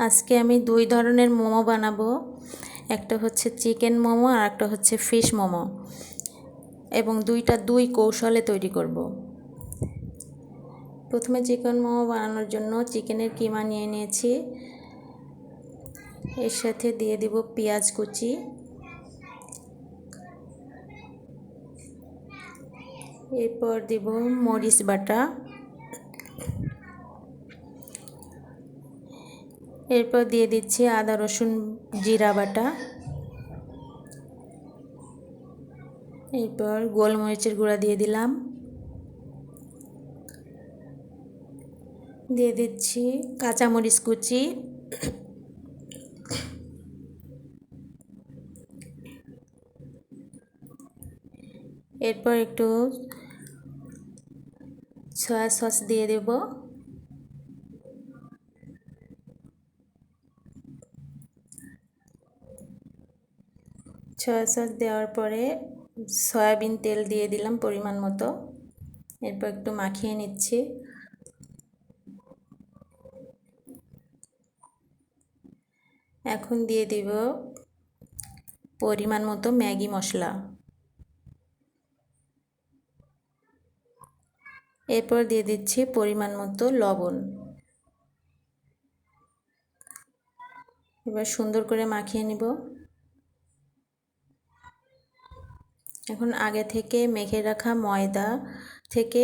আজকে আমি দুই ধরনের মোমো বানাবো। একটা হচ্ছে চিকেন মোমো আর একটা হচ্ছে ফিশ মোমো, এবং দুই কৌশলে তৈরি করব। প্রথমে চিকেন মোমো বানানোর জন্য চিকেনের কিমা নিয়ে নিয়েছি। এর সাথে দিয়ে দিব পেঁয়াজ কুচি, এরপর দিব মরিচ বাটা, এরপর দিয়ে দিচ্ছি আদা রসুন জিরা বাটা, এরপর গোলমরিচের গুঁড়া দিয়ে দিলাম, দিয়ে দিচ্ছি কাঁচামরিচ কুচি, এরপর একটু সয়া সস দিয়ে দেব, সয়া সস দেওয়ার পরে সয়াবিন তেল দিয়ে দিলাম পরিমাণ মতো। এরপর একটু মাখিয়ে নিচ্ছি। এখন দিয়ে দিব পরিমাণ মতো ম্যাগি মশলা, এরপর দিয়ে দিচ্ছি পরিমাণ মতো লবণ। এবার সুন্দর করে মাখিয়ে নিব। এখন আগে থেকে মেখে রাখা ময়দা থেকে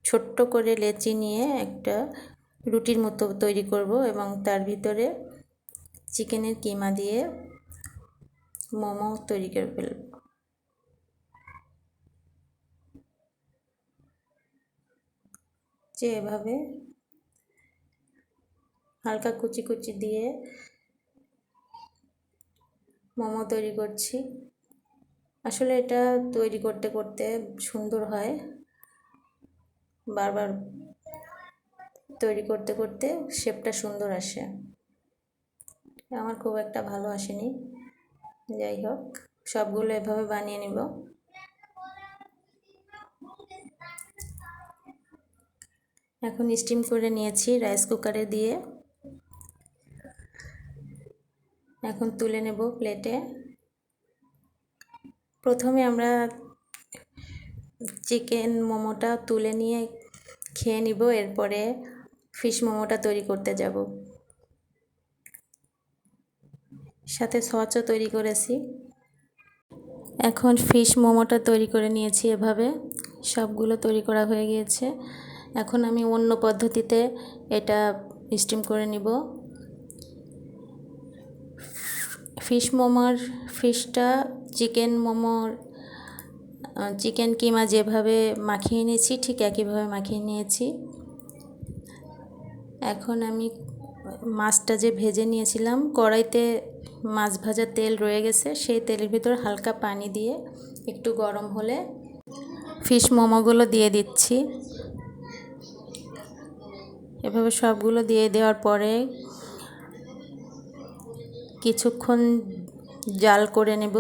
ছোট্ট করে লেচি নিয়ে একটা রুটির মতো তৈরি করব, এবং তার ভিতরে চিকেনের কিমা দিয়ে মোমো তৈরি করে ফেলব। যে এভাবে হালকা কুচি কুচি দিয়ে মোমো তৈরি করছি। আসলে এটা তৈরি করতে করতে সুন্দর হয়, বারবার তৈরি করতে করতে শেপটা সুন্দর আসে। আমার খুব একটা ভালো আসেনি, যাই হোক সবগুলো এভাবে বানিয়ে নিব। এখন স্টিম করে নিয়েছি রাইস কুকারে দিয়ে, এখন তুলে নেব প্লেটে। প্রথমে আমরা চিকেন মোমোটা তুলে নিয়ে খেয়ে নিব, এরপরে ফিশ মোমোটা তৈরি করতে যাব। সাথে সসও তৈরি করেছি। এখন ফিশ মোমোটা তৈরি করে নিয়েছি, এভাবে সবগুলো তৈরি করা হয়ে গিয়েছে। এখন আমি অন্য পদ্ধতিতে এটা স্টিম করে নিব। ফিশটা চিকেন কিমা যেভাবে মাখিয়ে নিয়েছি ঠিক একইভাবে মাখিয়ে নিয়েছি। এখন আমি মাছটা যে ভেজে নিয়েছিলাম, কড়াইতে মাছ ভাজা তেল রয়ে গেছে, সেই তেলের ভিতর হালকা পানি দিয়ে একটু গরম হলে ফিশ মোমোগুলো দিয়ে দিচ্ছি। এভাবে সবগুলো দিয়ে দেওয়ার পরে কিছুক্ষণ জাল করে নেব।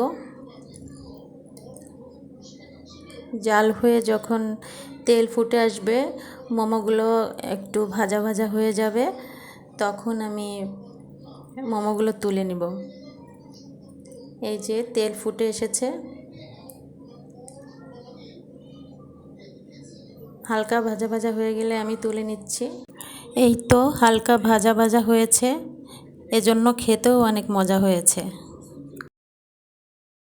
জাল হয়ে যখন তেল ফুটে আসবে, মোমোগুলো একটু ভাজা ভাজা হয়ে যাবে, তখন আমি মোমোগুলো তুলে নেব। এই যে তেল ফুটে এসেছে, হালকা ভাজা ভাজা হয়ে গেলে আমি তুলে নিচ্ছি। এই তো হালকা ভাজা ভাজা হয়েছে, এজন্য খেতেও অনেক মজা হয়েছে।